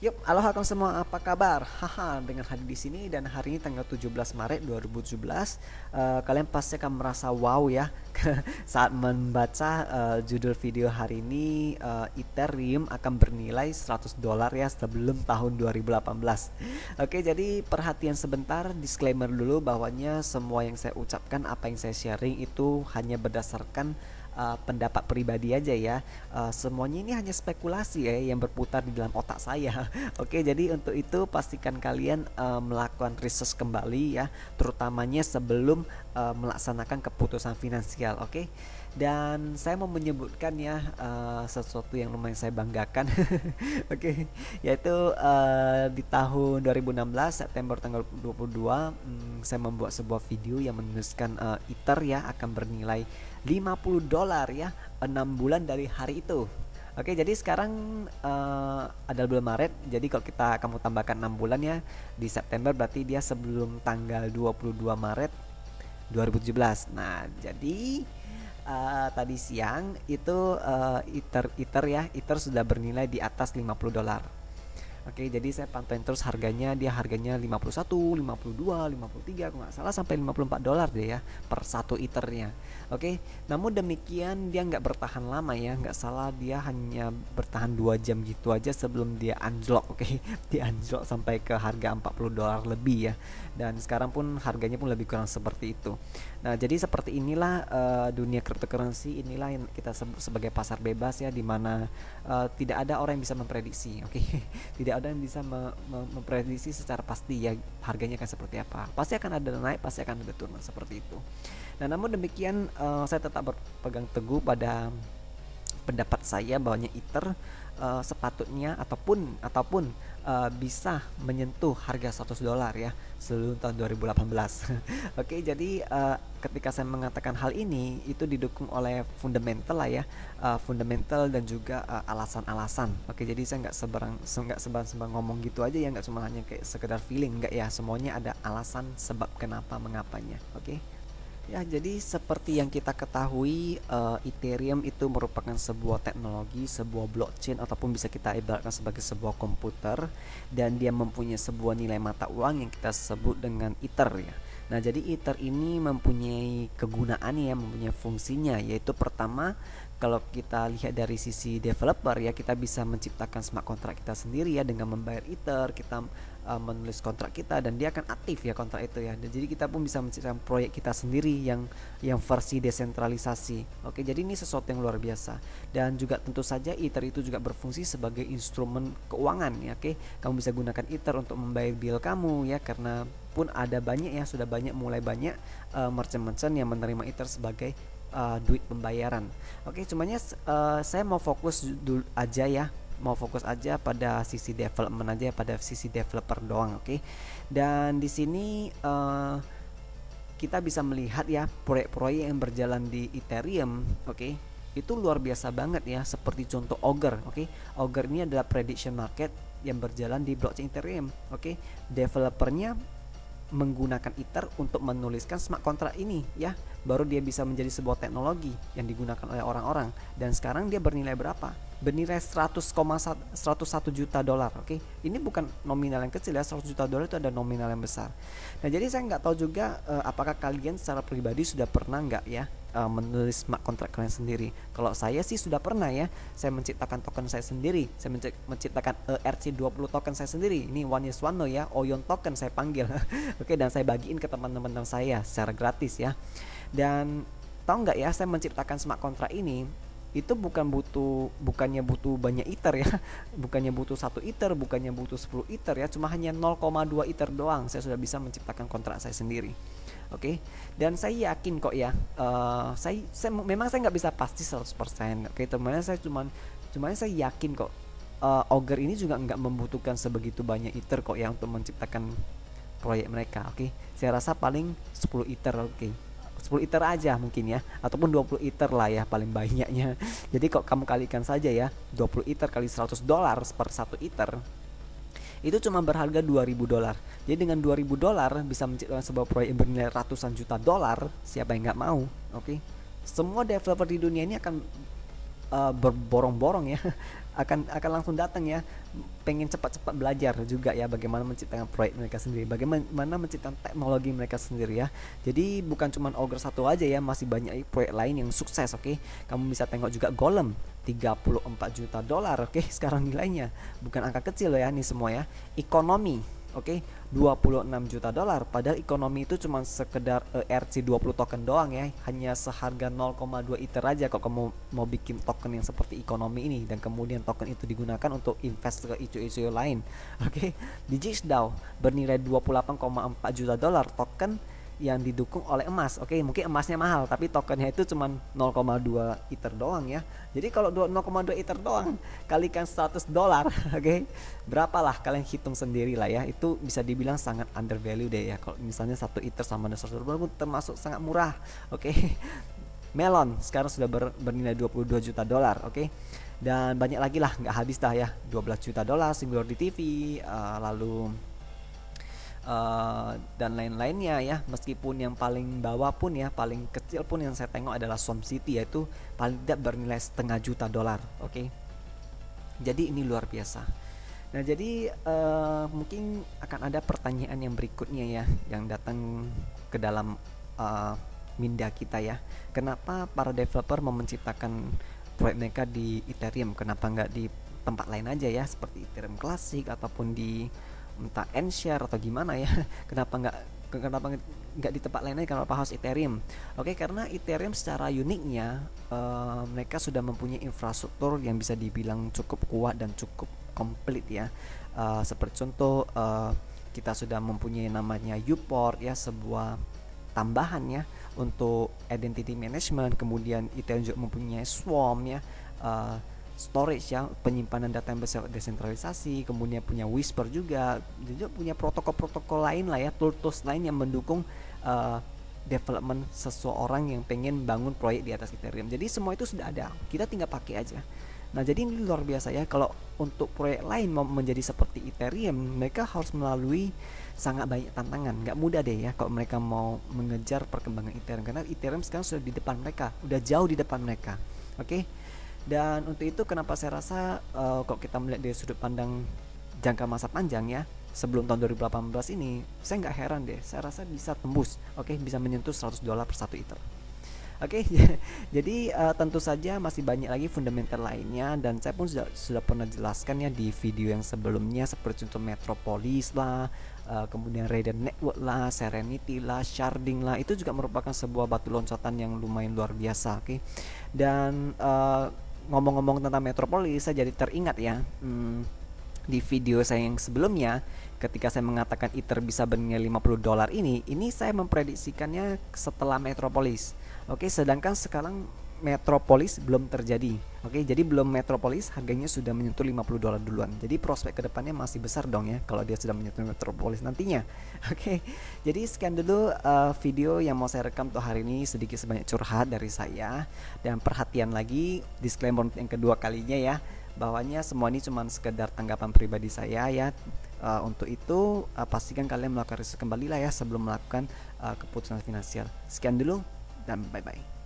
Yup, halo kawan semua, apa kabar? Haha, dengan hadir di sini dan hari ini tanggal 17 Maret 2017, kalian pasti akan merasa wow ya saat membaca judul video hari ini. Ethereum akan bernilai 100 dolar ya sebelum tahun 2018. Oke, jadi perhatian sebentar, disclaimer dulu bahwanya semua yang saya ucapkan, apa yang saya sharing itu hanya berdasarkan pendapat pribadi aja ya. Semuanya ini hanya spekulasi ya yang berputar di dalam otak saya. Oke, jadi untuk itu pastikan kalian melakukan research kembali ya, terutamanya sebelum melaksanakan keputusan finansial. Oke, dan saya mau menyebutkan ya sesuatu yang lumayan saya banggakan. Oke, yaitu di tahun 2016 September tanggal 22, saya membuat sebuah video yang menuliskan Ether ya akan bernilai 50 dolar ya 6 bulan dari hari itu. Oke, jadi sekarang ada bulan Maret. Jadi kalau kamu tambahkan 6 bulan ya di September, berarti dia sebelum tanggal 22 Maret 2017. Nah, jadi tadi siang itu Ether sudah bernilai di atas 50 dolar. Oke, jadi saya pantauin terus harganya, dia harganya 51, 52, 53 kalau nggak salah sampai 54 dolar deh ya per satu iternya. Oke, namun demikian dia nggak bertahan lama ya, nggak salah dia hanya bertahan 2 jam gitu aja sebelum dia anjlok. Oke, dia anjlok sampai ke harga 40 dolar lebih ya. Dan sekarang pun harganya pun lebih kurang seperti itu. Nah, jadi seperti inilah dunia cryptocurrency, inilah yang kita sebut sebagai pasar bebas ya, dimana tidak ada orang yang bisa memprediksi. Oke, tidak ada yang bisa memprediksi secara pasti ya harganya akan seperti apa. Pasti akan ada naik, pasti akan ada turun seperti itu. Nah, namun demikian saya tetap berpegang teguh pada pendapat saya bahwa Ether sepatutnya ataupun bisa menyentuh harga 100 dolar ya sebelum tahun 2018. Oke, jadi ketika saya mengatakan hal ini itu didukung oleh fundamental lah ya, fundamental dan juga alasan-alasan. Oke, jadi saya nggak sebarang ngomong gitu aja ya, nggak cuma hanya kayak sekedar feeling, nggak ya, semuanya ada alasan sebab kenapa mengapanya. Oke. Ya, jadi seperti yang kita ketahui, Ethereum itu merupakan sebuah teknologi, sebuah blockchain ataupun bisa kita ibaratkan sebagai sebuah komputer, dan dia mempunyai sebuah nilai mata uang yang kita sebut dengan Ether ya. Nah, jadi Ether ini mempunyai kegunaan ya, mempunyai fungsinya, yaitu pertama, kalau kita lihat dari sisi developer ya, kita bisa menciptakan smart contract kita sendiri ya dengan membayar Ether, kita menulis kontrak kita dan dia akan aktif ya kontrak itu ya. Dan jadi kita pun bisa menciptakan proyek kita sendiri yang versi desentralisasi. Oke, jadi ini sesuatu yang luar biasa. Dan juga tentu saja Ether itu juga berfungsi sebagai instrumen keuangan ya. Oke, kamu bisa gunakan Ether untuk membayar bill kamu ya, karena pun ada banyak ya, sudah mulai banyak merchant-merchant yang menerima Ether sebagai duit pembayaran. Oke, cumanya saya mau fokus dulu aja ya, mau fokus aja pada sisi development aja, pada sisi developer doang. Oke, dan di sini kita bisa melihat ya proyek-proyek yang berjalan di Ethereum. Oke, itu luar biasa banget ya, seperti contoh Augur. Oke, Augur ini adalah prediction market yang berjalan di blockchain Ethereum. Oke, developernya menggunakan Ether untuk menuliskan smart contract ini ya, baru dia bisa menjadi sebuah teknologi yang digunakan oleh orang-orang. Dan sekarang dia bernilai berapa? Bernilai 101 juta dolar. Oke, ini bukan nominal yang kecil ya, 100 juta dolar itu ada nominal yang besar. Nah, jadi saya nggak tahu juga apakah kalian secara pribadi sudah pernah nggak ya menulis smart contract kalian sendiri. Kalau saya sih sudah pernah ya, saya menciptakan token saya sendiri, saya menciptakan ERC20 token saya sendiri. Ini one is one no ya, Oyon token saya panggil. Oke, dan saya bagiin ke teman-teman saya secara gratis ya. Dan tahu nggak ya, saya menciptakan smart contract ini itu bukannya butuh banyak Ether ya, bukannya butuh 1 Ether, bukannya butuh 10 Ether ya, cuma hanya 0,2 Ether doang saya sudah bisa menciptakan kontrak saya sendiri. Oke, dan saya yakin kok ya, memang saya nggak bisa pasti 100%. Oke, teman-teman, saya yakin kok Augur ini juga nggak membutuhkan sebegitu banyak Ether kok ya untuk menciptakan proyek mereka. Oke, saya rasa paling 10 Ether. Oke, 10 Ether aja mungkin ya, ataupun 20 Ether lah ya paling banyaknya. Jadi kok kamu kalikan saja ya, 20 Ether kali 100 dolar per 1 Ether itu cuma berharga 2000 dolar. Jadi dengan 2000 dolar bisa menciptakan sebuah proyek yang bernilai ratusan juta dolar. Siapa yang nggak mau? Oke, semua developer di dunia ini akan berborong-borong ya akan langsung datang ya, pengen cepat-cepat belajar juga ya bagaimana menciptakan proyek mereka sendiri, bagaimana menciptakan teknologi mereka sendiri ya. Jadi bukan cuma Ogre satu aja ya, masih banyak proyek lain yang sukses. Oke, kamu bisa tengok juga Golem 34 juta dolar. Oke, sekarang nilainya bukan angka kecil ya, ini semua ya. Ekonomi, oke, 26 juta dolar. Padahal ekonomi itu cuma sekedar ERC20 token doang ya, hanya seharga 0,2 Ether aja. Kalau kamu mau bikin token yang seperti ekonomi ini dan kemudian token itu digunakan untuk invest ke isu-isu lain. Oke, di Jixdao bernilai 28,4 juta dolar token yang didukung oleh emas. Oke, mungkin emasnya mahal tapi tokennya itu cuma 0,2 Ether doang ya. Jadi kalau 0,2 Ether doang kalikan 100 dolar, oke, berapalah kalian hitung sendiri lah ya. Itu bisa dibilang sangat undervalue deh ya. Kalau misalnya 1 Ether sama 100 dolar termasuk sangat murah. Oke. Melon sekarang sudah bernilai 22 juta dolar. Oke. Dan banyak lagi lah, nggak habis dah ya. 12 juta dolar Singularity TV, lalu dan lain-lainnya ya. Meskipun yang paling bawah pun ya, paling kecil pun yang saya tengok adalah Swamp City, yaitu paling tidak bernilai setengah juta dolar. Oke, jadi ini luar biasa. Nah jadi mungkin akan ada pertanyaan yang berikutnya ya, yang datang ke dalam minda kita ya. Kenapa para developer mau menciptakan proyek mereka di Ethereum? Kenapa nggak di tempat lain aja ya, seperti Ethereum Classic ataupun di entah Enshare atau gimana ya. kenapa nggak di tempat lain aja, kenapa harus Ethereum? Oke, karena Ethereum secara uniknya mereka sudah mempunyai infrastruktur yang bisa dibilang cukup kuat dan cukup komplit ya. Seperti contoh kita sudah mempunyai namanya Uport ya, sebuah tambahan ya untuk identity management. Kemudian Ethereum juga mempunyai Swarm ya, storage ya, penyimpanan data yang bersifat desentralisasi. Kemudian punya Whisper juga punya protokol-protokol lain lah ya, tools lain yang mendukung development seseorang yang pengen bangun proyek di atas Ethereum. Jadi semua itu sudah ada, kita tinggal pakai aja. Nah jadi ini luar biasa ya. Kalau untuk proyek lain mau menjadi seperti Ethereum, mereka harus melalui sangat banyak tantangan. Nggak mudah deh ya kalau mereka mau mengejar perkembangan Ethereum, karena Ethereum sekarang sudah di depan mereka, udah jauh di depan mereka. Oke. Dan untuk itu kenapa saya rasa kalau kita melihat dari sudut pandang jangka masa panjang ya, sebelum tahun 2018 ini, saya nggak heran deh, saya rasa bisa tembus, oke, bisa menyentuh 100 dolar per 1 Ether. Oke, jadi tentu saja masih banyak lagi fundamental lainnya, dan saya pun sudah pernah jelaskan ya di video yang sebelumnya, seperti contoh Metropolis lah, kemudian Radiant Network lah, Serenity lah, Sharding lah, itu juga merupakan sebuah batu loncatan yang lumayan luar biasa. Oke, dan ngomong-ngomong tentang Metropolis, saya jadi teringat ya, di video saya yang sebelumnya ketika saya mengatakan Ether bisa bernilai 50 dolar ini saya memprediksikannya setelah Metropolis. Oke, sedangkan sekarang Metropolis belum terjadi. Oke, jadi belum Metropolis harganya sudah menyentuh 50 dolar duluan. Jadi prospek kedepannya masih besar dong ya kalau dia sudah menyentuh Metropolis nantinya. Oke, jadi sekian dulu video yang mau saya rekam untuk hari ini, sedikit sebanyak curhat dari saya. Dan perhatian lagi, disclaimer yang kedua kalinya ya, bahwanya semua ini cuma sekedar tanggapan pribadi saya ya. Untuk itu pastikan kalian melakukan riset kembali lah ya sebelum melakukan keputusan finansial. Sekian dulu dan bye bye.